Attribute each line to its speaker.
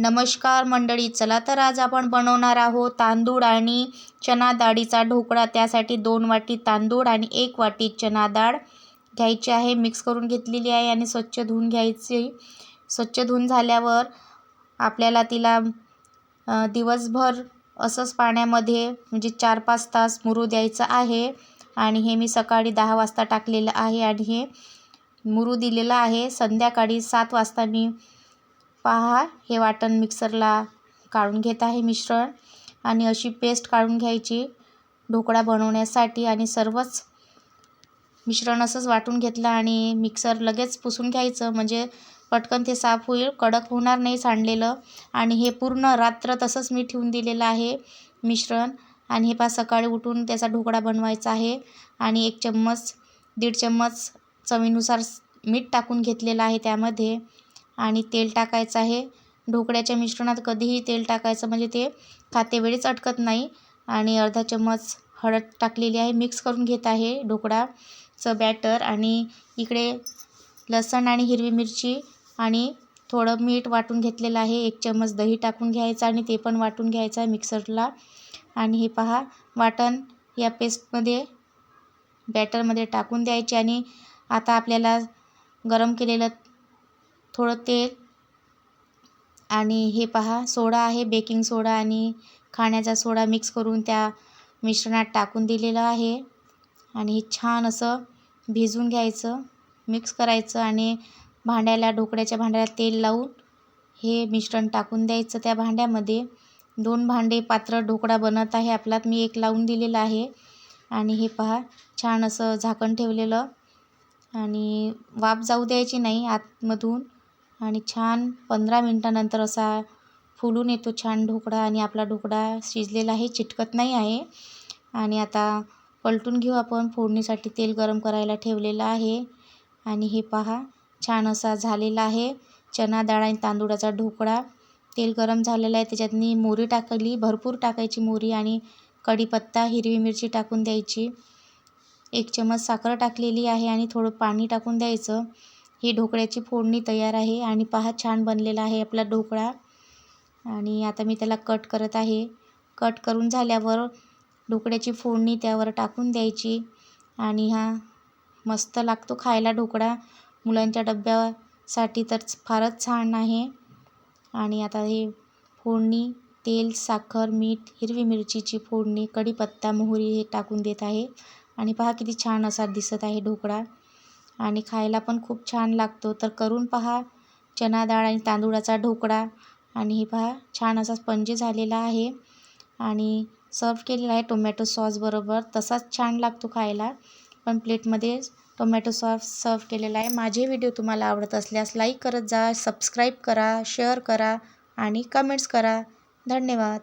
Speaker 1: नमस्कार मंडळी, चला तर आज आपण बनवणार आहोत तांदूळ आणि चना डाळीचा ढोकळा। त्यासाठी 2 वाटी तांदूळ आणि 1 वाटी चना डाळ घ्यायची आहे। मिक्स करून घेतलेली आहे आणि स्वच्छ धुवून घ्यायची। स्वच्छ धुवून झाल्यावर आपल्याला तिला दिवसभर असंच पाण्यामध्ये म्हणजे 4-5 तास मुरू द्यायचं आहे। आणि हे मी सकाळी 10 वाजता टाकलेलं आहे आणि हे मुरू दिलेलं आहे। संध्याकाळी 7 वाजता मी पहा हे वाटण मिक्सरला काढून घेत आहे मिश्रण, आणि अशी पेस्ट काढून घ्यायची ढोकळा बनवण्यासाठी। आणि सर्वच मिश्रण असंच वाटून घेतलं आणि मिक्सर लगेच पुसून घ्यायचं, म्हणजे पटकन ते साफ होईल, कडक होणार नाही सांडलेलं। आणि हे पूर्ण रात्र तसंच मी ठेवून दिलेलं आहे मिश्रण। आणि हे पहा सकाळी उठून त्याचा ढोकळा बनवायचा आहे। आणि 1 चम्मच 1.5 चम्मच चवीनुसार मीठ टाकून घेतलेलं आहे त्यामध्ये, आणि तेल टाकायचं आहे। ढोकळ्याच्या मिश्रणात कधीही तेल टाकायचं, म्हणजे ते खातेवेळीच अटकत नाही। आणि अर्धा चम्मच हळद टाकलेली आहे। मिक्स करून घेत आहे ढोकळाचं बॅटर। आणि इकडे लसण आणि हिरवी मिरची आणि थोडं मीठ वाटून घेतलेलं आहे। 1 चम्मच दही टाकून घ्यायचं आणि ते पण वाटून घ्यायचं आहे मिक्सरला। आणि हे पहा वाटण या पेस्टमध्ये बॅटरमध्ये टाकून द्यायचे। आणि आता आपल्याला गरम केलेलं थोडं तेल आणि हे पहा सोडा आहे, बेकिंग सोडा आणि खाण्याचा सोडा मिक्स करून त्या मिश्रणात टाकून दिलेलं आहे। आणि हे छान असं भिजवून घ्यायचं, मिक्स करायचं आणि ढोकळ्याच्या भांड्याला तेल लावून हे मिश्रण टाकून द्यायचं त्या भांड्यामध्ये। 2 भांडे पात्र ढोकळा बनत आहे आपला, मी 1 लावून दिलेलं आहे। आणि हे पहा छान असं झाकण ठेवलेलं आणि वाफ जाऊ द्यायची नाही आतमधून। आणि छान 15 मिनिटानंतर असा फुलून येतो छान ढोकळा, आणि आपला ढोकळा शिजलेला आहे, चिटकत नाही आहे। आणि आता पलटून घेऊ आपण। फोडणीसाठी तेल गरम करायला ठेवलेलं आहे। आणि हे पहा छान असा झालेला आहे चना डाळ आणि तांदूळाचा ढोकळा। तेल गरम झालेलं आहे, त्याच्यात मी मोहरी टाकली, भरपूर टाकायची मोहरी, आणि कढीपत्ता, हिरवी मिरची टाकून द्यायची। 1 चम्मच साखर टाकलेली आहे आणि थोडं पाणी टाकून द्यायचं। ही ढोकळ्याची फोडणी तयार आहे। आणि पहा छान बनलेला आहे आपला ढोकळा। आणि आता मी त्याला कट करत आहे। कट करून झाल्यावर ढोकळ्याची फोडणी त्यावर टाकून द्यायची। आणि हा मस्त लागतो खायला ढोकळा, मुलांच्या डब्यासाठी तर फारच छान आहे। आणि आता हे फोडणी तेल, साखर, मीठ, हिरवी मिरचीची फोडणी, कढीपत्ता, मोहरी हे टाकून देत आहे। आणि पहा किती छान असा दिसत आहे ढोकळा, आणि खायला पण खूप छान लागतो। तर करून पहा चना डाळ आणि तांदूळाचा ढोकळा। आणि हे पहा छान असा स्पंजी झालेला आहे आणि सर्व केलेला आहे टोमॅटो सॉस बरोबर। तसाच छान लागतो खायला, पण प्लेटमध्ये टोमॅटो सॉस सर्व केलेला आहे। माझे व्हिडिओ तुम्हाला आवडत असल्यास लाईक करत जा, सबस्क्राईब करा, शेअर करा आणि कमेंट्स करा। धन्यवाद।